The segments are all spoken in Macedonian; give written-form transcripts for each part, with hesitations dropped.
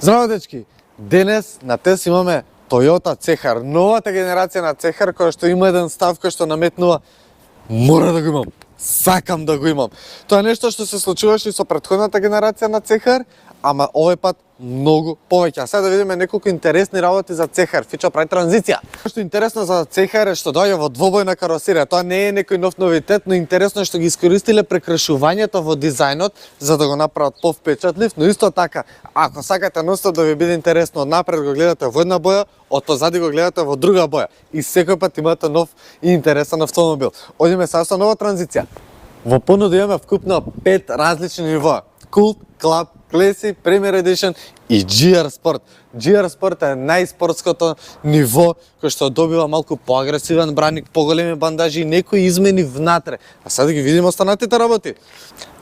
Здраво, дечки! Денес на ТЕС имаме Toyota CHR, новата генерација на CHR, која што има еден став кој што наметнува мора да го имам, сакам да го имам. Тоа е нешто што се случуваше и со претходната генерација на CHR, ама овој пат многу повеќе. А сега да видиме неколку интересни работи за CHR. Фичо прави транзиција. Што е интересно за CHR е што доаѓа во двобојна каросерија. Тоа не е некој нов новитет, но интересно е што ги искористиле прекрашувањето во дизајнот за да го направат повпечатлив, но исто така, ако сакате ностоп да ви биде интересно, од напред го гледате во една боја, од позади го гледате во друга боја и секој пат имате нов и интересен автомобил. Одиме сега со нова транзиција. Во понуда имаме вкупно 5 различни нивоа. Cult, Club, Classic, Premier Edition и GR Sport. GR Sport е најспортското ниво кој што добива малку поагресивен браник, поголеми бандажи и некои измени внатре. А сега да ги видиме останатите работи.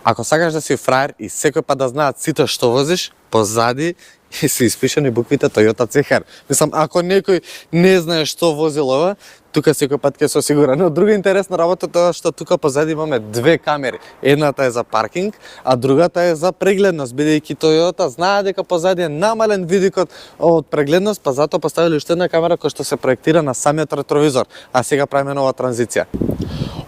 Ако сакаш да си фраер и секој пат да знаат сите што возиш, позади и се испишани буквите Toyota CHR. Мислам, ако некој не знае што возил ова, тука секој пат ќе се осигура. Но друга интересна работа тоа што тука позади имаме две камери. Едната е за паркинг, а другата е за прегледност, бидејќи Toyota знае дека позади е намален видикот од прегледност, па затоа поставиле уште една камера која што се проектира на самиот ретровизор, а сега правиме нова транзиција.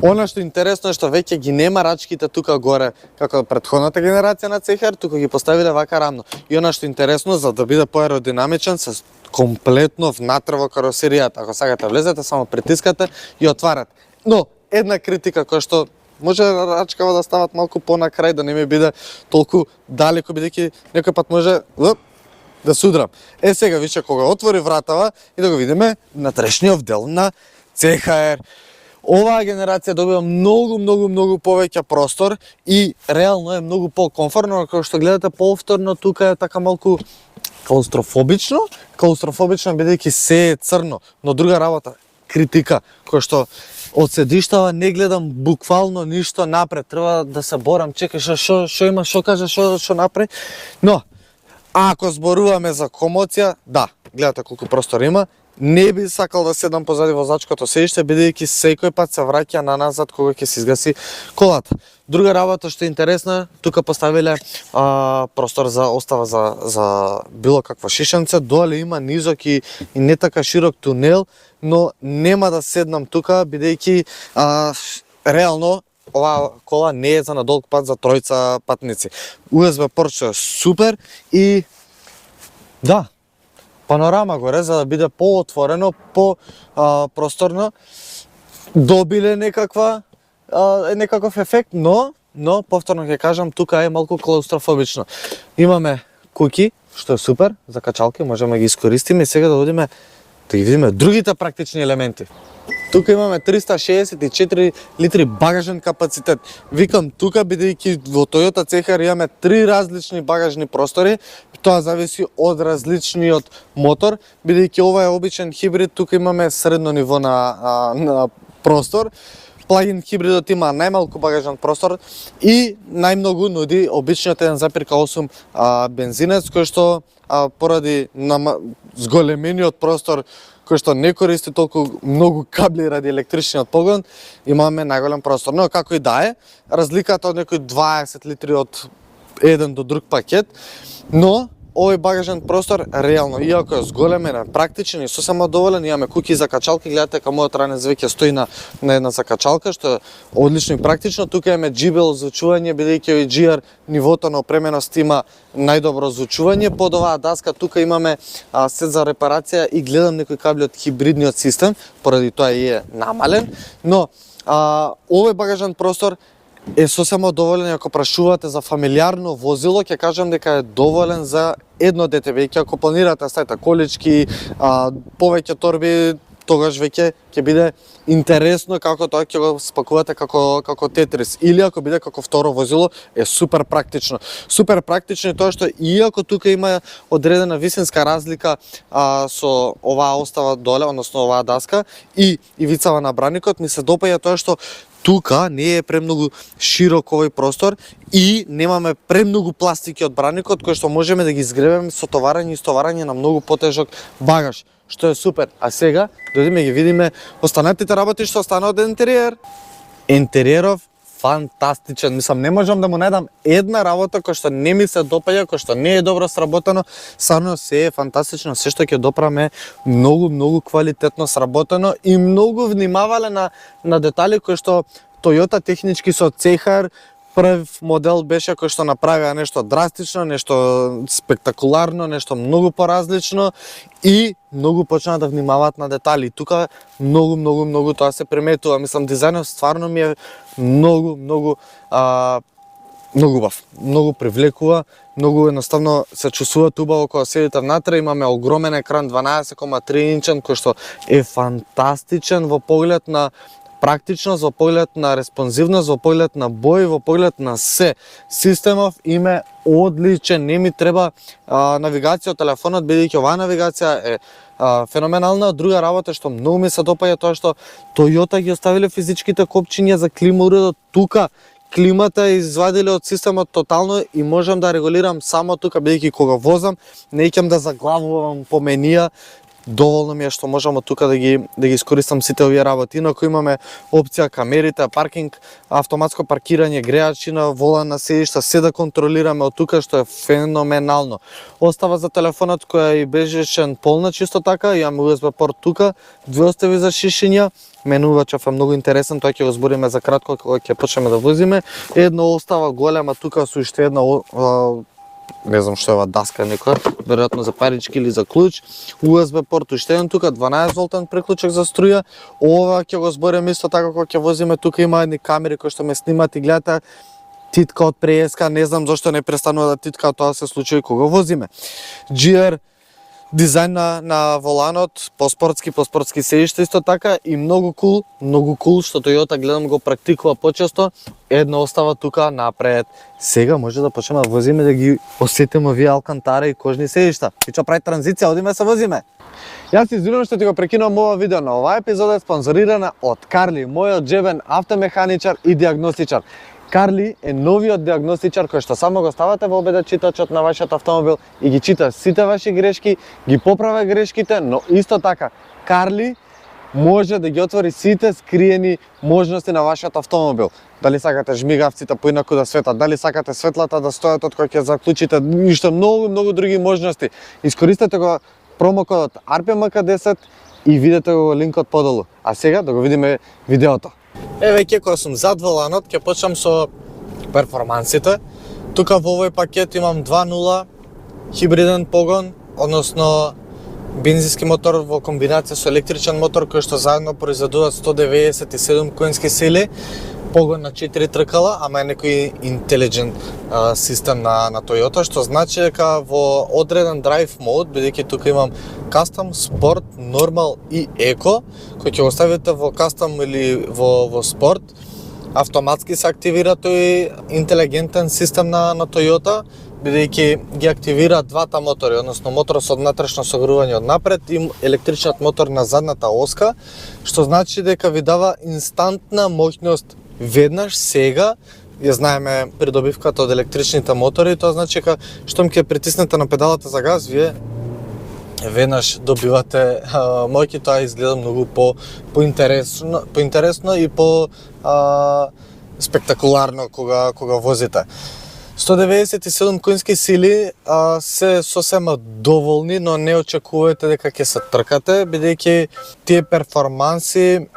Она што интересно е што веќе ги нема рачките тука горе како претходната генерација на CHR, тука ги поставиле вака рамно. И она што интересно, за да биде поаеродинамичен, се комплетно внатре во каросеријата. Ако сакате влезете, само притискате и отварате. Но една критика која што може рачкава да стават малку понакрај, да не ми биде толку далеко, бидејќи некој пат може да се удрам. Сега више кога отвори вратава и да го видиме внатрешниот дел на CHR. Оваа генерација добива многу повеќе простор и реално е многу по-комфортно, како што гледате повторно тука е така малку клаустрофобично бидејќи се е црно, но друга работа, критика, која што од седиштава не гледам буквално ништо напред, треба да се борам, чекаш што има, што каже, што направи, но ако зборуваме за комоција, да, гледате колку простор има. Не би сакал да седам позади возачкото седиште, бидејќи секој пат се враќа на назад кога ќе се изгаси колата. Друга работа што е интересна, тука поставиле простор за остава за било какво шишенце, доле има низок и не така широк тунел, но нема да седнам тука, бидејќи реално оваа кола не е за надолг пат за тројца патници. USB порт што е супер и да, панорама горе за да биде поотворено, просторно, добиле некаков ефект, но повторно ќе кажам, тука е малку клаустрофобично. Имаме куки, што е супер, за качалки, можеме да ги искористиме и сега да одиме да ги видиме другите практични елементи. Тука имаме 364 литри багажен капацитет. Викам тука, бидејќи во Toyota CHR имаме 3 различни багажни простори, тоа зависи од различниот мотор, бидејќи ова е обичен хибрид, тука имаме средно ниво на простор. Плагин хибридот има најмалку багажен простор и најмногу нуди обичниот 1,8 бензинец, кој што поради зголемениот простор кој што не користи толку многу кабли ради електричниот погон, имаме најголем простор. Но како и да е, разликата од некои 20 литри од еден до друг пакет, но овој багажен простор реално, иако е зголемен, практичен и сосема доволен, имаме куки за качалки, гледате како мојот ранец веќе стои на една закачалка, што е одлично и практично. Тука имаме JBL звучување, бидејќи овој GR нивото на опременост има најдобро звучување. Под оваа даска тука имаме сет за репарација и гледам некои кабли од хибридниот систем, поради тоа и е намален, но овој багажен простор е сосема доволен. Ако прашувате за фамилиарно возило, ќе кажам дека е доволен за едно дете, веќе ако планирате ставите колички, повеќе торби, тогаш веќе ќе биде интересно како тоа ќе го спакувате како тетрис, или ако биде како второ возило е супер практично. Супер практично е тоа што иако тука има одредена висинска разлика со оваа остава доле, односно оваа даска и ивицава на браникот, ми се допаѓа тоа што тука не е премногу широк овој простор и немаме премногу пластики од браникот кој што можеме да ги изгребеме со товарење и стоварање на многу потежок багаж, што е супер. А сега дојдеме ги видиме останатите работи што останаа од интериер. Интериеров фантастичен. Мислам, не можам да му најдам една работа која што не ми се допаѓа, која што не е добро сработено. Сарно се е фантастично, се што ќе допраме многу квалитетно сработено и многу внимавале на детали кои што Toyota технички со CHR прв модел беше кој што направија нешто драстично, нешто спектакуларно, нешто многу поразлично и многу почнаа да внимаваат на детали. Тука многу тоа се приметува. Мислам, дизајнот стварно ми е многу убав, многу привлекува, многу едноставно се чувствуват убаво кога седите внатре. Имаме огромен екран 12,3 инчен кој што е фантастичен во поглед на практичност, во поглед на респонзивност, во поглед на бој, во поглед на се. Системов им е одличен, не ми треба навигација од телефонот, бидејќи оваа навигација е феноменална. Друга работа што многу ми се допаѓа тоа што Toyota ги оставиле физичките копчиња за клима уредот тука. Климата извадиле од системот тотално и можам да регулирам само тука, бидејќи кога возам не ќам да заглавувам по менија. Доволно ми е што можам од тука да ги искористам сите овие работи. Инаку имаме опција камерите, паркинг, автоматско паркирање, греачина, волан на седишта, се да контролираме од тука, што е феноменално. Остава за телефонот која е бежичен полна чисто така, имаме USB порт тука, две остави за шишиња, менувачот е многу интересен, тоа ќе го збориме за кратко кога ќе почнеме да возиме. Едно остава голема тука со уште една не знам што е ова даска некоја, веројатно за парички или за клуч. USB порт уште еден тука, 12 волтен приклучок за струја. Ова ќе го збориме исто така кога ќе возиме, тука има едни камери кои што ме снимат и гледате. Титка од преска, не знам зашто не престанува да титка, тоа се случува и кога возиме. GR дизајн на воланот, по спортски седишта исто така и многу кул што Toyota гледам го практикува почесто. Едно остава тука напред. Сега може да почнеме да возиме да ги осетиме овие алкантара и кожни седишта. И што прави транзиција, одиме се возиме. Јас се извинувам што ти го прекинувам ова видео, но оваа епизода е спонзорирана од Карли, мојот джебен автомеханичар и диагностичар. Карли е новиот диагностичар кој што само го ставате во обедот читачот на вашиот автомобил и ги чита сите ваши грешки, ги поправа грешките, но исто така Карли може да ги отвори сите скриени можности на вашиот автомобил. Дали сакате жмигавците поинаку да светат, дали сакате светлата да стојат од кога ќе заклучите, ништо многу други можности. Искористете го промокодот RPMK10 и видете го линкот подолу. А сега да го видиме видеото. Веќе кога сум зад воланот, ќе почнам со перформансите. Тука во овој пакет имам 2.0 хибриден погон, односно бензински мотор во комбинација со електричен мотор кој што заедно произведуваат 197 конски сили, погон на 4 тркала, ама е некој интелигент систем на Toyota, што значи дека во одреден драйв мод, бидејќи тука имам кастом, спорт, нормал и еко, кој ќе го ставите во кастом или во спорт, автоматски се активира тој интелигентен систем на Toyota, бидејќи ги активира двата мотори, односно моторот со внатрешно согревање од напред и електричниот мотор на задната оска, што значи дека ви дава инстантна моќност веднаш сега. Ја знаеме придобивката од електричните мотори, тоа значи дека штом ќе притиснете на педалата за газ, вие веднаш добивате моќ и тоа изгледа многу поинтересно и по спектакуларно кога возите. 197 конски сили се сосема доволни, но не очекувајте дека ќе се тркате, бидејќи тие перформанси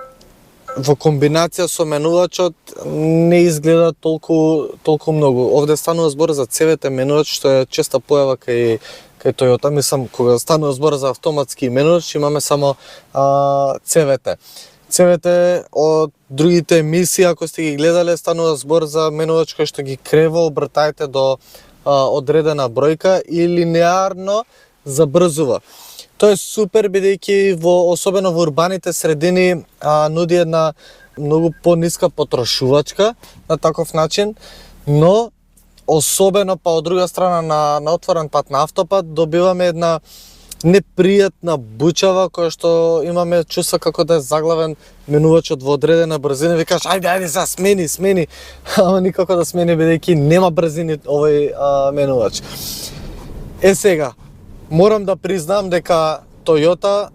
во комбинација со менувачот не изгледа толку многу. Овде станува збор за цевете менувач, што е честа појава кај Toyota. Мислам, кога станува збор за автоматски менувач, имаме само цевете. Цевете од другите емисии, ако сте ги гледале, станува збор за менувач кој што ги крева, обртајте до одредена бројка и линеарно забрзува. Тоа е супер, бидејќи особено во урбаните средини нуди една многу пониска потрошувачка на таков начин, но особено па од друга страна на отворен пат, на автопат, добиваме една непријатна бучава која што имаме чувство како да е заглавен менувачот во одредена брзина. Ви кажеш ајде за смени, ама никако да смени бидејќи нема брзини овој менувач. Сега морам да признам дека Toyota,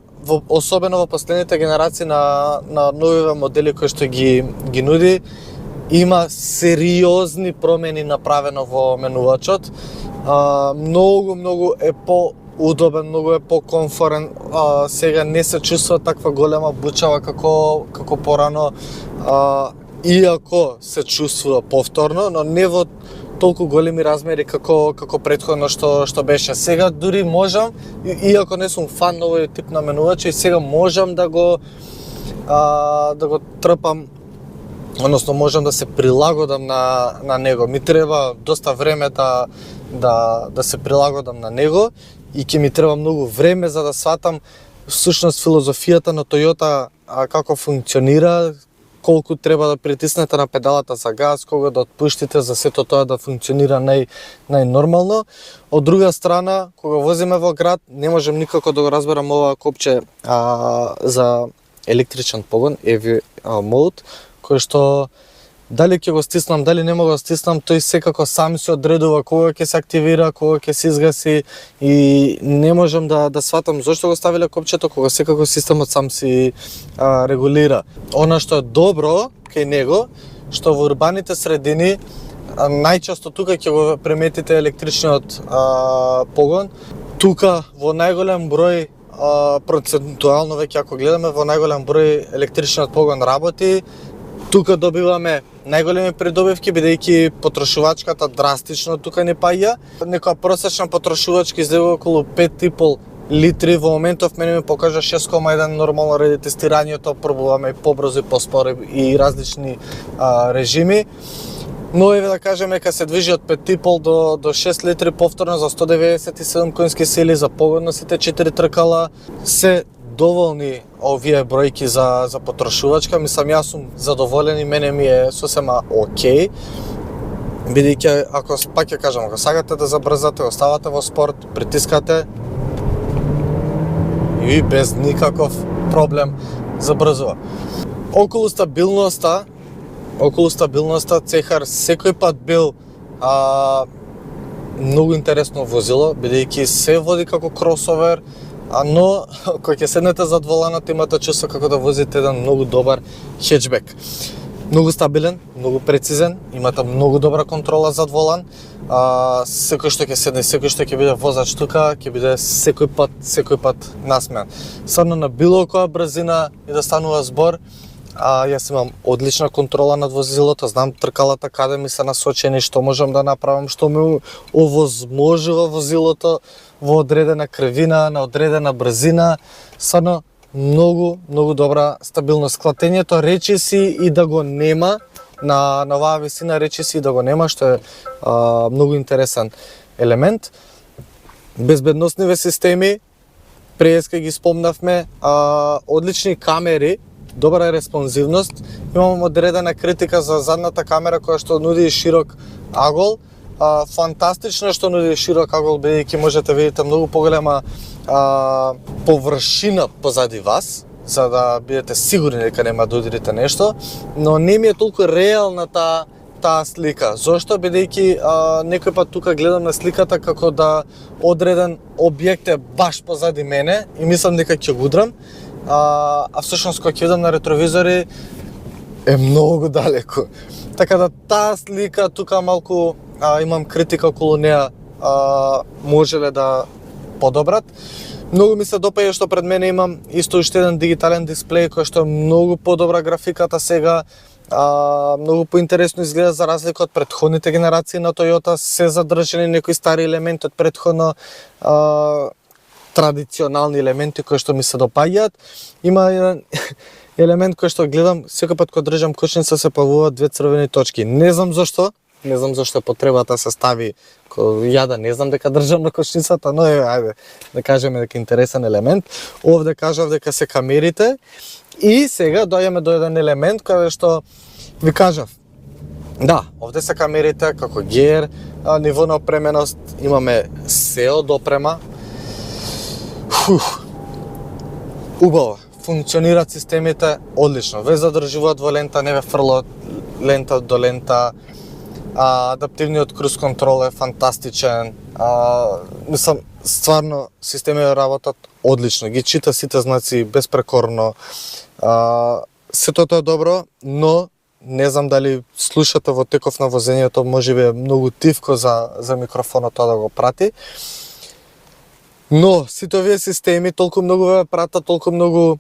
особено во последните генерации на новиве модели кои што ги нуди, има сериозни промени направено во менувачот. Многу е по-удобен, многу е по-комфорен. Сега не се чувства таква голема бучава како порано, иако се чувствува повторно, но не во толку големи размери како претходно што беше. Сега дури можам, иако не сум фан на овој тип на менувачи, и сега можам да го трпам, односно можам да се прилагодам на него. Ми треба доста време да се прилагодам на него и ќе ми треба многу време за да сватам всушност филозофијата на Toyota, како функционира, колку треба да притиснете на педалата за газ, кога да отпуштите, за сето тоа да функционира најнормално. Од друга страна, кога возиме во град, не можем никако да го разберам ова копче за електричен погон, EV mode, кој што дали ќе го стиснам, дали не мога да стиснам, тој секако сам се одредува кога ќе се активира, кога ќе се изгаси, и не можам да сватам зошто го ставиле копчето кога секако системот сам си регулира. Она што е добро кај него, што во урбаните средини најчесто тука ќе го приметите електричниот погон. Тука во најголем број, процентуално веќе ако гледаме, во најголем број електричниот погон работи. Тука добиваме најголеми придобивки, бидејќи потрошувачката драстично тука не паѓа. Некоја просечна потрошувачка излегува околу 5,5 литри, во моментов мене ми покажа 6,1, нормално ради тестирањето, пробуваме и побрзо и поспоро и различни режими. Но еве да кажеме, дека се движи од 5,5 до 6 литри повторно за 197 конски сили, за погодно сите 4 тркала, се доволни овие бројки за потрошувачка. Мислам, јас сум задоволен и мене ми е сосема окей. Бидејќи, ако пак ќе кажам, ако сакате да забрзате, оставате во спорт, притискате и без никаков проблем забрзува. Околу стабилноста Цехар секој пат бил многу интересно возило, бидејќи се води како кросовер, но кога ќе седнете зад воланот имате чувство како да возите еден многу добар хетчбек. Многу стабилен, многу прецизен, имате многу добра контрола зад волан. Секој што ќе седне, секој што ќе биде возач тука, ќе биде секој пат насмеан. Стварно на било која брзина и да станува збор, јас имам одлична контрола над возилото, знам тркалата каде ми се насочени, што можам да направам, што ми овозможува возилото во одредена кривина, на одредена брзина. Стварно многу добра стабилност. Клатењето речиси и да го нема на оваа висина, речиси и да го нема, што е многу интересен елемент. Безбедносниве системи, преска ги спомнавме, одлични камери, добра респонзивност. Имам одредена критика за задната камера која што нуди широк агол. Фантастично што нуди широк агол, бидејќи можете видите многу поголема површина позади вас, за да бидете сигурни дека нема да удирите нешто, но не ми е толку реална таа слика. Зошто? Бидејќи некој пат тука гледам на сликата како да одреден објект е баш позади мене и мислам дека ќе го удрам, а всушност кога ќе видам на ретровизори е многу далеку. Така да таа слика тука малку имам критика околу неа, можеле да подобрат. Многу ми се допаѓа што пред мене имам исто уште еден дигитален дисплеј кој што е многу подобра графиката сега, многу поинтересно изгледа за разлика од претходните генерации на Toyota, се задржани некои стари елементи од претходно традиционални елементи кои што ми се допаѓаат. Има еден елемент кој што гледам, секој пат кога држам кочница се појавуваат две црвени точки. Не знам зошто е потребата се стави, ја да не знам дека држам на кочницата, но ајде да кажеме дека интересен елемент. Овде кажав дека се камерите и сега дојаме до еден елемент каде што ви кажав. Да, овде се камерите како гер, ниво на опременост, имаме се од опрема. Убаво, функционираат системите одлично. Ве задржуваат во лента, не ве фрлат лента до лента. Адаптивниот круз контрол е фантастичен. Мислам, стварно системите работат одлично. Ги чита сите знаци безпрекорно. Сето тоа е добро, но не знам дали слушате во теков на возењето, можеби е многу тивко за микрофонот тоа да го прати. Но сите овие системи толку многу ве пратат, толку многу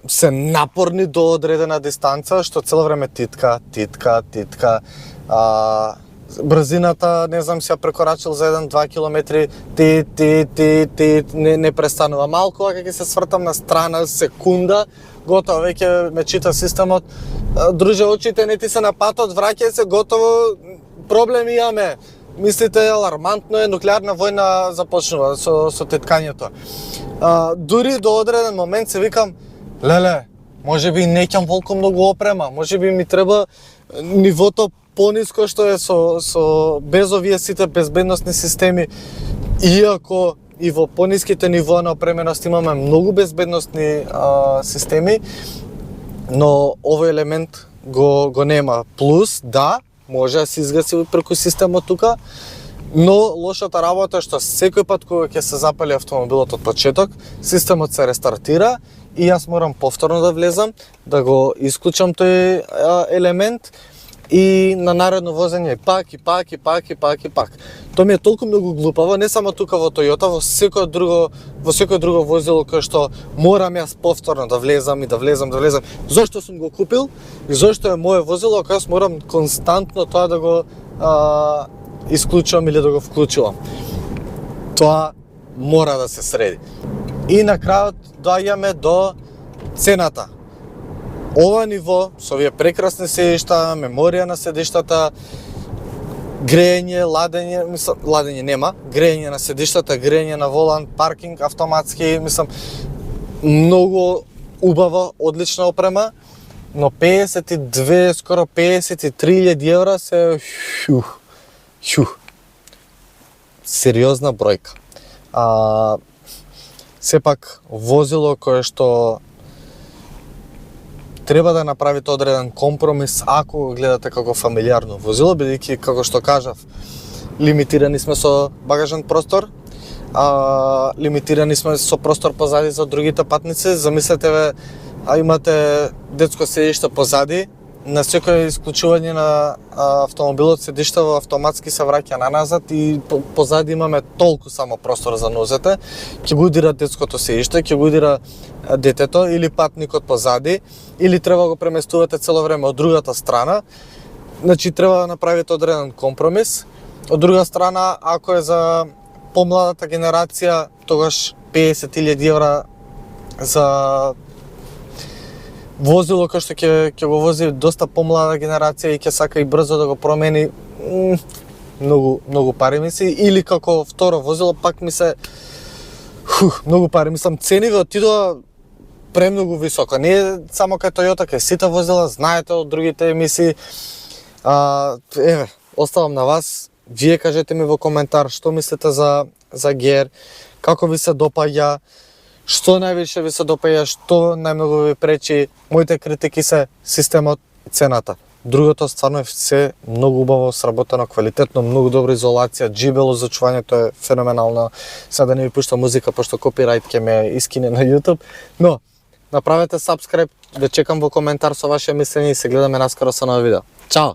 се напорни до одредена дистанца, што цело време титка. Брзината, не знам, се прекорачил за 1-2 километри, не престанува. Малку, кога ќе се свртам на страна, секунда, готово, веќе ме чита системот. Друже, очите не ти се на патот, враќај се, готово, проблеми имаме. Мислите, алармантно е, нуклеарна војна започнува со теткањето. Дури до одреден момент се викам, леле, можеби не ќам волку многу опрема, можеби ми треба нивото пониско што е без овие сите безбедносни системи, иако и во пониските нивоа на опременост имаме многу безбедносни системи, но овој елемент го нема. Плюс, да, може да се изгаси преку системот тука, но лошата работа е што секој пат кога ќе се запали автомобилот од почеток, системот се рестартира и јас морам повторно да влезам, да го исклучам тој елемент и на наредно возење пак. Тоа ми е толку многу глупаво, не само тука во Toyota, во секој друго возило кое што морам јас повторно да влезам. Зошто сум го купил и зошто е мое возило, ако јас морам константно тоа да го исклучувам или да го вклучувам. Тоа мора да се среди. И на крајот доаѓаме до цената. Ова ниво, со овие прекрасни седишта, меморија на седиштата, грејење, ладење нема, грејење на седиштата, грејење на волан, паркинг автоматски, многу убава, одлична опрема, но 52, скоро 53.000 евра се сериозна бројка. Сепак возило кое што треба да направите одреден компромис ако го гледате како фамилиарно возило, бидејќи, како што кажав, лимитирани сме со багажен простор, лимитирани сме со простор позади за другите патници. Замислете имате детско седиште позади, на секој исклучување на автомобилот седишта во автоматски се враќа на назад и позади имаме толку само простор за нозете, ќе го удира детското седиште, ќе го удира детето или патникот позади, или треба да го преместувате цело време од другата страна. Значи треба да направите одреден компромис. Од друга страна, ако е за помладата генерација, тогаш 50.000 евра за возило кој што ќе го вози доста помлада генерација и ќе сака и брзо да го промени, многу пари ми се. Или како второ возило, пак ми се многу пари. Цениве отидоа премногу високо. Не е само кај Toyota, кај сите возила, знаете од другите емисии. Оставам на вас. Вие кажете ми во коментар што мислите за GR, како ви се допаѓа, што највише ви се допаѓа, што најмногу ви пречи. Моите критики се системот и цената. Другото стварно е се многу убаво сработено, квалитетно, многу добра изолација, джибело звучувањето е феноменално. Сега да не ви пушта музика, пошто копирајт ќе ме искине на YouTube. Но, направете subscribe, ве чекам во коментар со ваше мислење и се гледаме наскоро со ново видео. Чао!